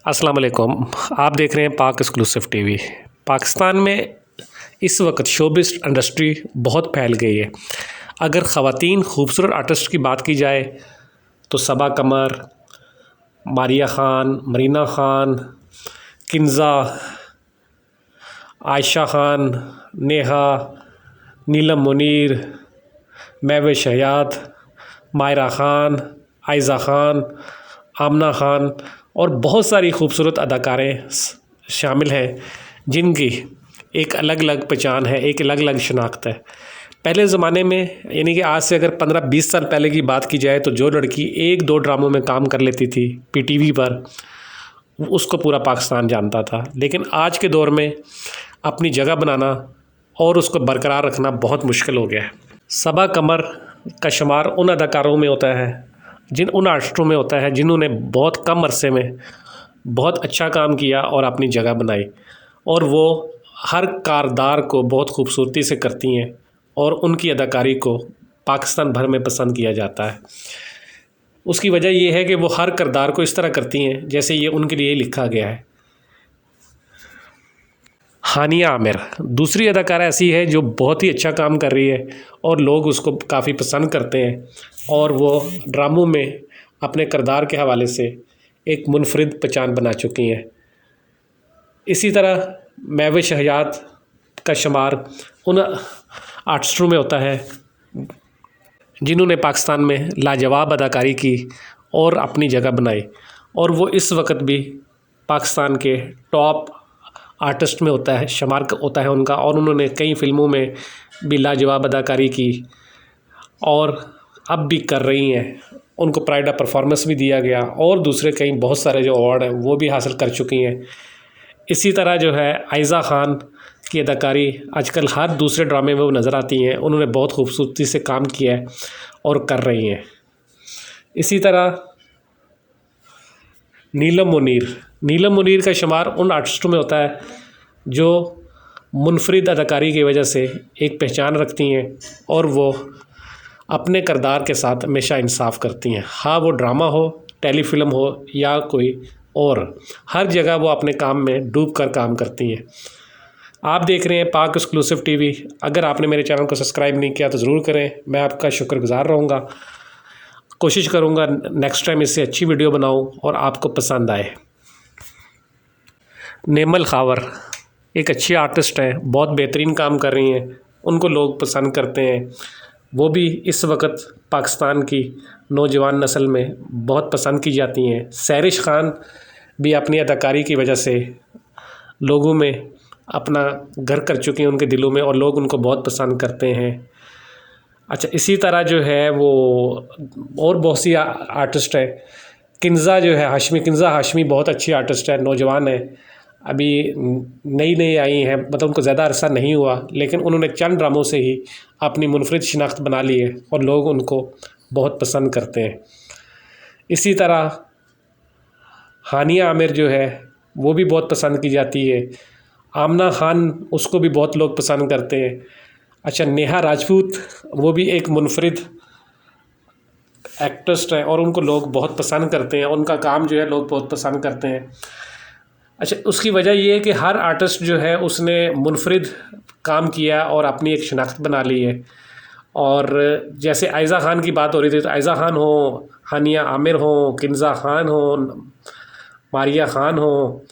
अस्सलाम वालेकुम। आप देख रहे हैं पाक एक्सक्लूसिव टीवी। पाकिस्तान में इस वक्त शोबिज़ इंडस्ट्री बहुत फैल गई है। अगर ख़वातीन खूबसूरत आर्टिस्ट की बात की जाए तो सबा कमर, मारिया ख़ान, मरीना ख़ान, किन्ज़ा, आयशा ख़ान, नेहा, नीलम मुनीर, महविश हयात, मायरा ख़ान, आयज़ा ख़ान, आमना ख़ान और बहुत सारी खूबसूरत अदाकारें शामिल हैं जिनकी एक अलग अलग पहचान है, एक अलग अलग शनाख्त है। पहले ज़माने में यानी कि आज से अगर 15-20 साल पहले की बात की जाए तो जो लड़की 1-2 ड्रामों में काम कर लेती थी पीटीवी पर, उसको पूरा पाकिस्तान जानता था। लेकिन आज के दौर में अपनी जगह बनाना और उसको बरकरार रखना बहुत मुश्किल हो गया है। सबा कमर का शुमार उन अदाकारों में होता है, उन आर्टिस्टों में होता है जिन्होंने बहुत कम अरसे में बहुत अच्छा काम किया और अपनी जगह बनाई, और वो हर कारदार को बहुत खूबसूरती से करती हैं और उनकी अदाकारी को पाकिस्तान भर में पसंद किया जाता है। उसकी वजह ये है कि वो हर किरदार को इस तरह करती हैं जैसे ये उनके लिए लिखा गया है। हानिया आमिर दूसरी अदाकारा ऐसी है जो बहुत ही अच्छा काम कर रही है और लोग उसको काफ़ी पसंद करते हैं, और वो ड्रामों में अपने किरदार के हवाले से एक मुनफरिद पहचान बना चुकी हैं। इसी तरह महविश हयात का शुमार उन आर्टिस्टों में होता है जिन्होंने पाकिस्तान में लाजवाब अदाकारी की और अपनी जगह बनाई, और वो इस वक्त भी पाकिस्तान के टॉप आर्टिस्ट में होता है, शुमार होता है उनका, और उन्होंने कई फ़िल्मों में भी लाजवाब अदाकारी की और अब भी कर रही हैं। उनको प्राइड ऑफ परफॉर्मेंस भी दिया गया और दूसरे कई बहुत सारे जो अवार्ड हैं वो भी हासिल कर चुकी हैं। इसी तरह जो है आयज़ा ख़ान की अदाकारी आजकल हर दूसरे ड्रामे में वो नज़र आती हैं। उन्होंने बहुत खूबसूरती से काम किया है और कर रही हैं। इसी तरह नीलम मुनीर का शुमार उन आर्टिस्टों में होता है जो मुनफरिद अदाकारी की वजह से एक पहचान रखती हैं और वो अपने किरदार के साथ हमेशा इंसाफ करती हैं। हाँ, वो ड्रामा हो, टेलीफिल्म हो या कोई और, हर जगह वो अपने काम में डूब कर काम करती हैं। आप देख रहे हैं पाक एक्सक्लूसिव टीवी। अगर आपने मेरे चैनल को सब्सक्राइब नहीं किया तो ज़रूर करें, मैं आपका शुक्रगुज़ार रहूँगा। कोशिश करूँगा नेक्स्ट टाइम इससे अच्छी वीडियो बनाऊँ और आपको पसंद आए। नेमल खावर एक अच्छी आर्टिस्ट हैं, बहुत बेहतरीन काम कर रही हैं, उनको लोग पसंद करते हैं। वो भी इस वक्त पाकिस्तान की नौजवान नस्ल में बहुत पसंद की जाती हैं। सैरिश ख़ान भी अपनी अदाकारी की वजह से लोगों में अपना घर कर चुकी हैं उनके दिलों में, और लोग उनको बहुत पसंद करते हैं। अच्छा, इसी तरह जो है वो और बहुत सी आर्टिस्ट है। किन्ज़ा जो है किन्ज़ा हाशमी बहुत अच्छी आर्टिस्ट है, नौजवान है, अभी नई आई हैं, मतलब उनको ज़्यादा अरसा नहीं हुआ, लेकिन उन्होंने चंद ड्रामों से ही अपनी मुनफरिद शिनाख्त बना ली है और लोग उनको बहुत पसंद करते हैं। इसी तरह हानिया आमिर जो है वो भी बहुत पसंद की जाती है। आमना ख़ान, उसको भी बहुत लोग पसंद करते हैं। अच्छा, नेहा राजपूत वो भी एक मुनफरिद एक्ट्रेस है और उनको लोग बहुत पसंद करते हैं, उनका काम जो है लोग बहुत पसंद करते हैं। अच्छा, उसकी वजह ये है कि हर आर्टिस्ट जो है उसने मुनफरिद काम किया और अपनी एक शनाख्त बना ली है। और जैसे आयज़ा ख़ान की बात हो रही थी तो आयज़ा ख़ान हो, हानिया आमिर हो, किन्ज़ा ख़ान हो, मारिया ख़ान हो,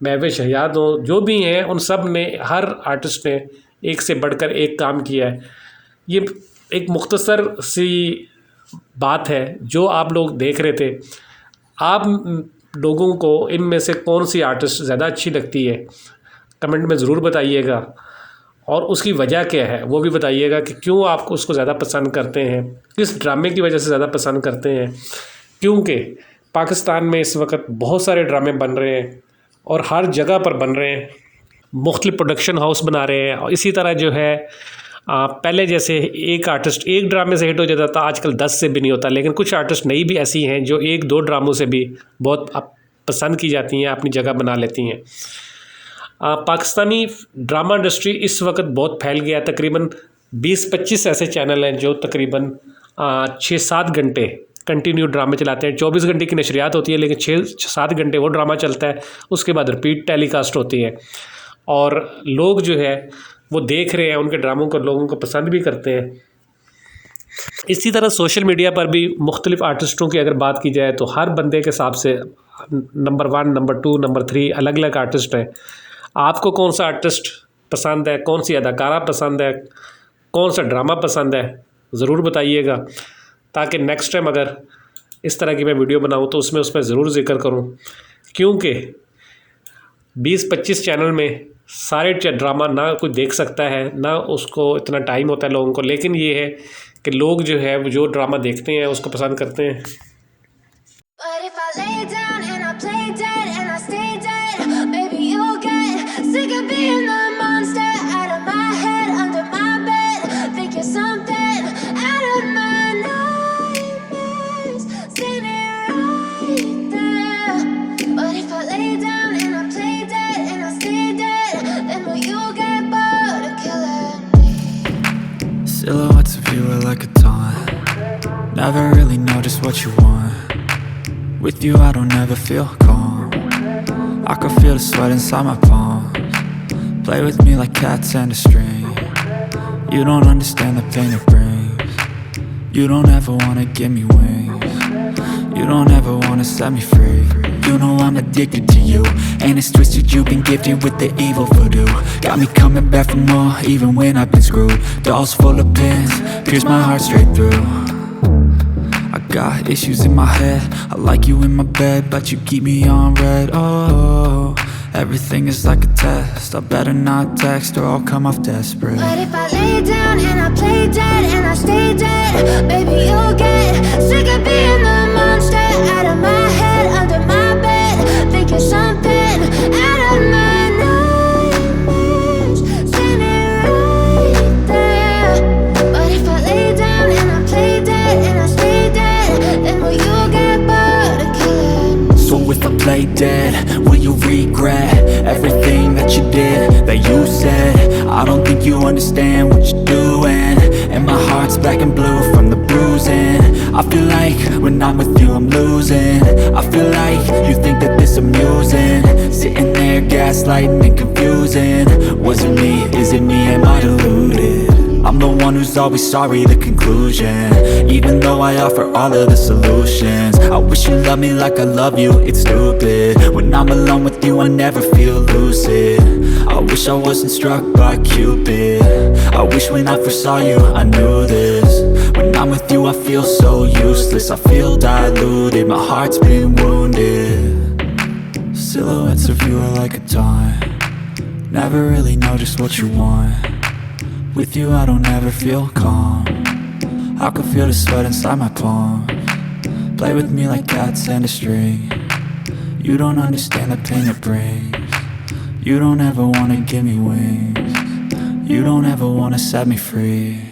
महविश हयात हो, जो भी हैं उन सब ने, हर आर्टिस्ट ने एक से बढ़कर एक काम किया है। ये एक मुख्तसर सी बात है जो आप लोग देख रहे थे। आप लोगों को इनमें से कौन सी आर्टिस्ट ज़्यादा अच्छी लगती है कमेंट में ज़रूर बताइएगा, और उसकी वजह क्या है वो भी बताइएगा कि क्यों आप उसको ज़्यादा पसंद करते हैं, किस ड्रामे की वजह से ज़्यादा पसंद करते हैं। क्योंकि पाकिस्तान में इस वक्त बहुत सारे ड्रामे बन रहे हैं और हर जगह पर बन रहे हैं, मुख्तलिफ प्रोडक्शन हाउस बना रहे हैं। और इसी तरह जो है पहले जैसे एक आर्टिस्ट एक ड्रामे से हिट हो जाता था, आजकल 10 से भी नहीं होता। लेकिन कुछ आर्टिस्ट नई भी ऐसी हैं जो 1-2 ड्रामों से भी बहुत पसंद की जाती हैं, अपनी जगह बना लेती हैं। पाकिस्तानी ड्रामा इंडस्ट्री इस वक्त बहुत फैल गया है। तकरीबन 20-25 ऐसे चैनल हैं जो तकरीबन 6-7 घंटे कंटिन्यू ड्रामे चलाते हैं। 24 घंटे की नशरियात होती है, लेकिन 6-7 घंटे वो ड्रामा चलता है, उसके बाद रिपीट टेलीकास्ट होती है। और लोग जो है वो देख रहे हैं उनके ड्रामों को, लोगों को पसंद भी करते हैं। इसी तरह सोशल मीडिया पर भी मुख्तलिफ़ आर्टिस्टों की अगर बात की जाए तो हर बंदे के हिसाब से नंबर 1, नंबर 2, नंबर 3 अलग अलग आर्टिस्ट हैं। आपको कौन सा आर्टिस्ट पसंद है, कौन सी अदाकारा पसंद है, कौन सा ड्रामा पसंद है, ज़रूर बताइएगा, ताकि नेक्स्ट टाइम अगर इस तरह की मैं वीडियो बनाऊँ तो उसमें ज़रूर ज़िक्र करूँ। क्योंकि 20-25 चैनल में सारे ड्रामा ना कोई देख सकता है, ना उसको इतना टाइम होता है लोगों को, लेकिन ये है कि लोग जो है वो जो ड्रामा देखते हैं उसको पसंद करते हैं। Silhouettes of you are like a taunt. Never really know just what you want. With you I don't ever feel calm. I can feel the sweat inside my palms. Play with me like cats and a string. You don't understand the pain it brings. You don't ever wanna give me wings. You don't ever wanna set me free. You know I'm addicted to you, and it's twisted, you've been gifted with the evil voodoo. Got me coming back for more, even when I've been screwed. Dolls full of pins, pierce my heart straight through. I got issues in my head, I like you in my bed, but you keep me on red. Oh, everything is like a test, I better not text or I'll come off desperate. But if I lay down and I play dead and I stay dead, baby you'll get sick of being the monster out of my head, under my bed, thinking something out of my nightmares, standing right there. But if I lay down and I play dead and I stay dead, then will you get bored of killing me? So if I play dead, will you regret everything that you did, that you said? I don't think you understand what you're doing, and my heart's black and blue from the bruising. I feel like when I'm with you I'm losing. I feel like you think that this amusing, sitting there gaslighting and confusing. Was it me? Is it me? Am I deluded? I'm the one who's always sorry, the conclusion, even though I offer all of the solutions. I wish you loved me like I love you, it's stupid. When I'm alone with you I never feel lucid. I wish I wasn't struck by Cupid. I wish when I first saw you I knew this. When I'm with you I feel so useless, I feel diluted, my heart's been wounded. Silhouettes of you are like a taunt. Never really know just what you want. With you I don't ever feel calm. I can feel the sweat inside my palms. Play with me like cats and a string. You don't understand the pain it brings. You don't ever wanna give me wings. You don't ever wanna set me free.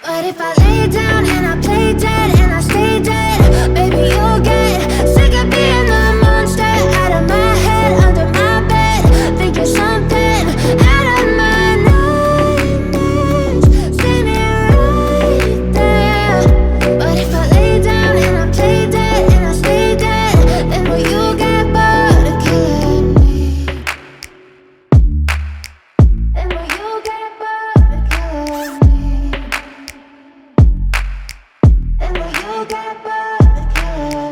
But if I lay down and I play dead and I stay dead, baby you'll get sick of being the monster out of my head, under my bed, thinking something out of my nightmares, standing right there. But if I lay down and I play dead and I stay dead, then will you get bored of killing me? Then will you get bored of killing me? And will you get bored of killing me?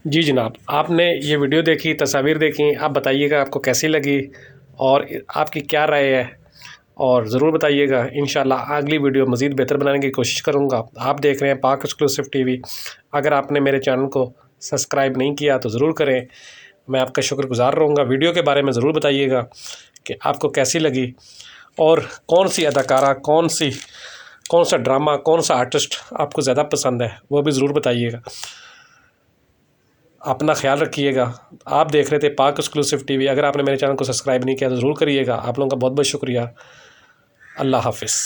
जी जनाब, आपने ये video देखी, तस्वीर देखी, आप बताइएगा आपको कैसी लगी और आपकी क्या राय है, और ज़रूर बताइएगा। इंशाल्लाह अगली वीडियो मज़ीद बेहतर बनाने की कोशिश करूँगा। आप देख रहे हैं पाक एक्सक्लूसिव टीवी। अगर आपने मेरे चैनल को सब्सक्राइब नहीं किया तो ज़रूर करें, मैं आपका शुक्रगुज़ार रहूँगा। वीडियो के बारे में ज़रूर बताइएगा कि आपको कैसी लगी और कौन सी अदाकारा, कौन सा ड्रामा, कौन सा आर्टिस्ट आपको ज़्यादा पसंद है, वो भी ज़रूर बताइएगा। अपना ख्याल रखिएगा। आप देख रहे थे पाक एक्सक्लूसिव टीवी। अगर आपने मेरे चैनल को सब्सक्राइब नहीं किया तो ज़रूर करिएगा। आप लोगों का बहुत बहुत शुक्रिया। अल्लाह हाफ़िज़।